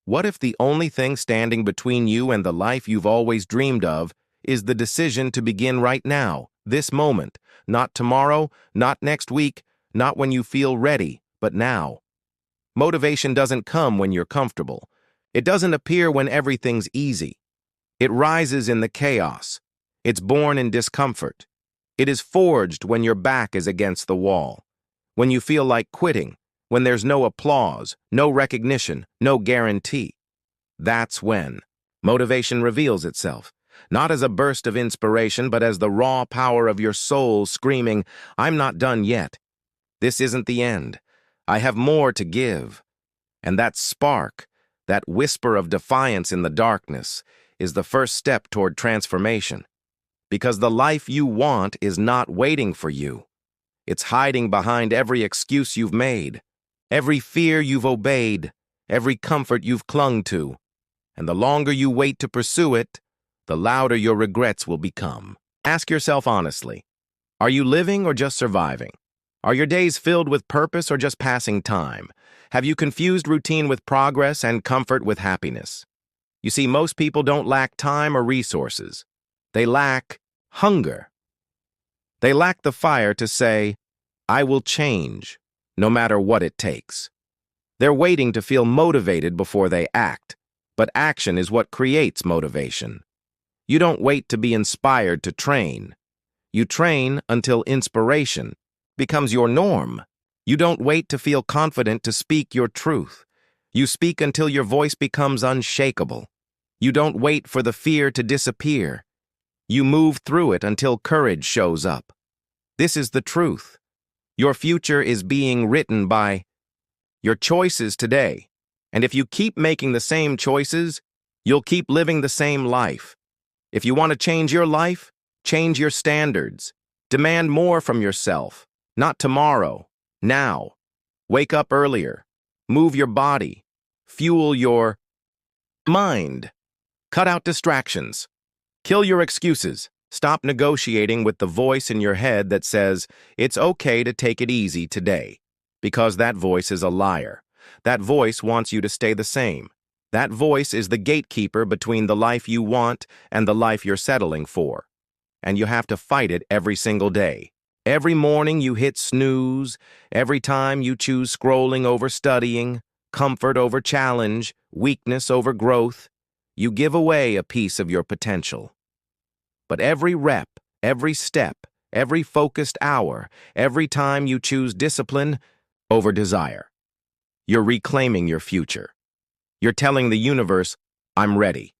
What if the only thing standing between you and the life you've always dreamed of is the decision to begin right now, this moment, not tomorrow, not next week, not when you feel ready, but now? Motivation doesn't come when you're comfortable. It doesn't appear when everything's easy. It rises in the chaos. It's born in discomfort. It is forged when your back is against the wall, when you feel like quitting, when there's no applause, no recognition, no guarantee. That's when motivation reveals itself, not as a burst of inspiration, but as the raw power of your soul screaming, "I'm not done yet. This isn't the end. I have more to give." And that spark, that whisper of defiance in the darkness, is the first step toward transformation. Because the life you want is not waiting for you. It's hiding behind every excuse you've made, every fear you've obeyed, every comfort you've clung to. And the longer you wait to pursue it, the louder your regrets will become. Ask yourself honestly, are you living or just surviving? Are your days filled with purpose or just passing time? Have you confused routine with progress and comfort with happiness? You see, most people don't lack time or resources. They lack hunger. They lack the fire to say, "I will change, no matter what it takes." They're waiting to feel motivated before they act, but action is what creates motivation. You don't wait to be inspired to train. You train until inspiration becomes your norm. You don't wait to feel confident to speak your truth. You speak until your voice becomes unshakable. You don't wait for the fear to disappear. You move through it until courage shows up. This is the truth. Your future is being written by your choices today. And if you keep making the same choices, you'll keep living the same life. If you want to change your life, change your standards. Demand more from yourself. Not tomorrow, now. Wake up earlier. Move your body. Fuel your mind. Cut out distractions. Kill your excuses. Stop negotiating with the voice in your head that says, "It's okay to take it easy today," because that voice is a liar. That voice wants you to stay the same. That voice is the gatekeeper between the life you want and the life you're settling for. And you have to fight it every single day. Every morning you hit snooze, every time you choose scrolling over studying, comfort over challenge, weakness over growth, you give away a piece of your potential. But every rep, every step, every focused hour, every time you choose discipline over desire, you're reclaiming your future. You're telling the universe, "I'm ready."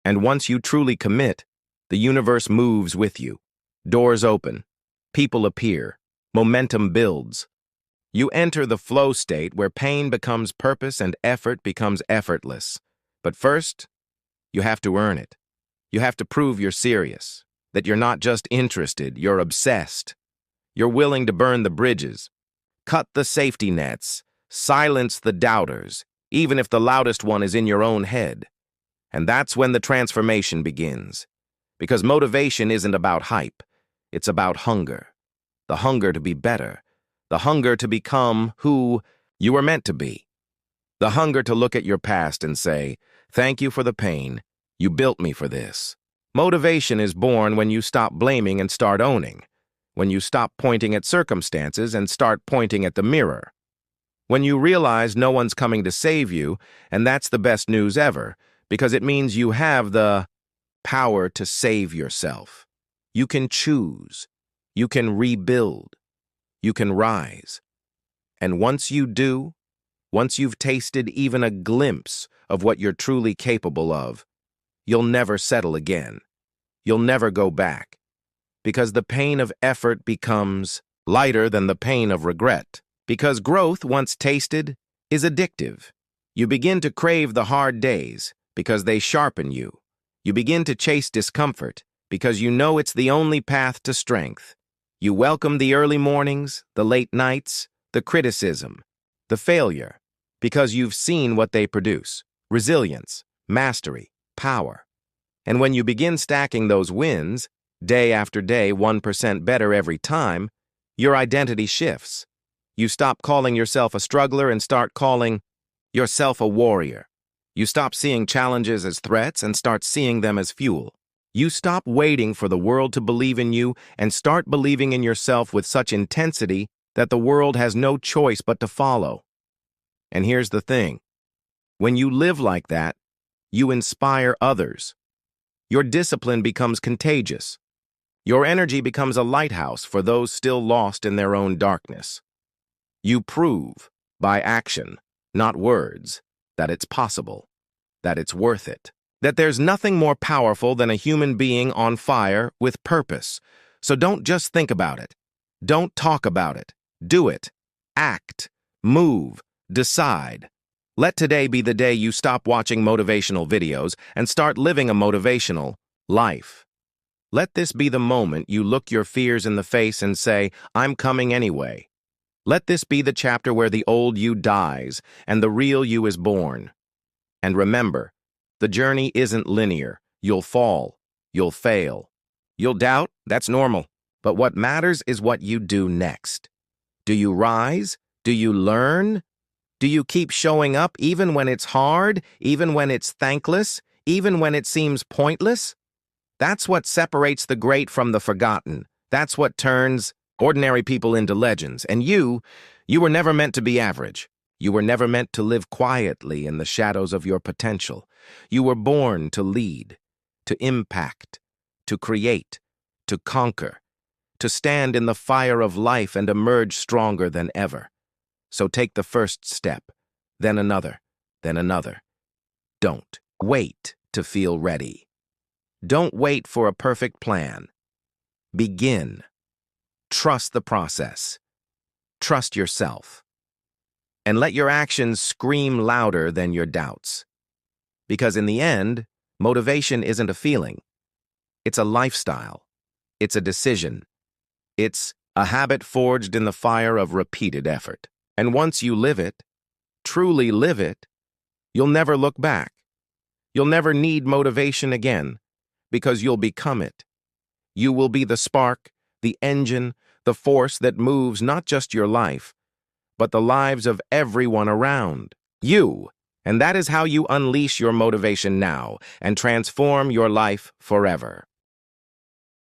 And once you truly commit, the universe moves with you. Doors open, people appear, momentum builds. You enter the flow state where pain becomes purpose and effort becomes effortless. But first, you have to earn it. You have to prove you're serious, that you're not just interested, you're obsessed. You're willing to burn the bridges, cut the safety nets, silence the doubters, even if the loudest one is in your own head. And that's when the transformation begins. Because motivation isn't about hype, it's about hunger. The hunger to be better, the hunger to become who you were meant to be. The hunger to look at your past and say, "Thank you for the pain. You built me for this." Motivation is born when you stop blaming and start owning. When you stop pointing at circumstances and start pointing at the mirror. When you realize no one's coming to save you, and that's the best news ever, because it means you have the power to save yourself. You can choose. You can rebuild. You can rise. And once you do, once you've tasted even a glimpse of what you're truly capable of, you'll never settle again. You'll never go back. Because the pain of effort becomes lighter than the pain of regret. Because growth, once tasted, is addictive. You begin to crave the hard days because they sharpen you. You begin to chase discomfort because you know it's the only path to strength. You welcome the early mornings, the late nights, the criticism, the failure, because you've seen what they produce: resilience, mastery, power. And when you begin stacking those wins, day after day, 1% better every time, your identity shifts. You stop calling yourself a struggler and start calling yourself a warrior. You stop seeing challenges as threats and start seeing them as fuel. You stop waiting for the world to believe in you and start believing in yourself with such intensity that the world has no choice but to follow. And here's the thing. When you live like that, you inspire others. Your discipline becomes contagious. Your energy becomes a lighthouse for those still lost in their own darkness. You prove, by action, not words, that it's possible, that it's worth it, that there's nothing more powerful than a human being on fire with purpose. So don't just think about it. Don't talk about it. Do it. Act. Move. Decide. Let today be the day you stop watching motivational videos and start living a motivational life. Let this be the moment you look your fears in the face and say, I'm coming anyway. Let this be the chapter where the old you dies and the real you is born. And remember, the journey isn't linear. You'll fall. You'll fail. You'll doubt. That's normal. But what matters is what you do next. Do you rise? Do you learn? Do you keep showing up even when it's hard, even when it's thankless, even when it seems pointless? That's what separates the great from the forgotten. That's what turns ordinary people into legends. And you were never meant to be average. You were never meant to live quietly in the shadows of your potential. You were born to lead, to impact, to create, to conquer, to stand in the fire of life and emerge stronger than ever. So take the first step, then another, then another. Don't wait to feel ready. Don't wait for a perfect plan. Begin. Trust the process. Trust yourself. And let your actions scream louder than your doubts. Because in the end, motivation isn't a feeling. It's a lifestyle. It's a decision. It's a habit forged in the fire of repeated effort. And once you live it, truly live it, you'll never look back. You'll never need motivation again, because you'll become it. You will be the spark, the engine, the force that moves not just your life, but the lives of everyone around you. And that is how you unleash your motivation now and transform your life forever.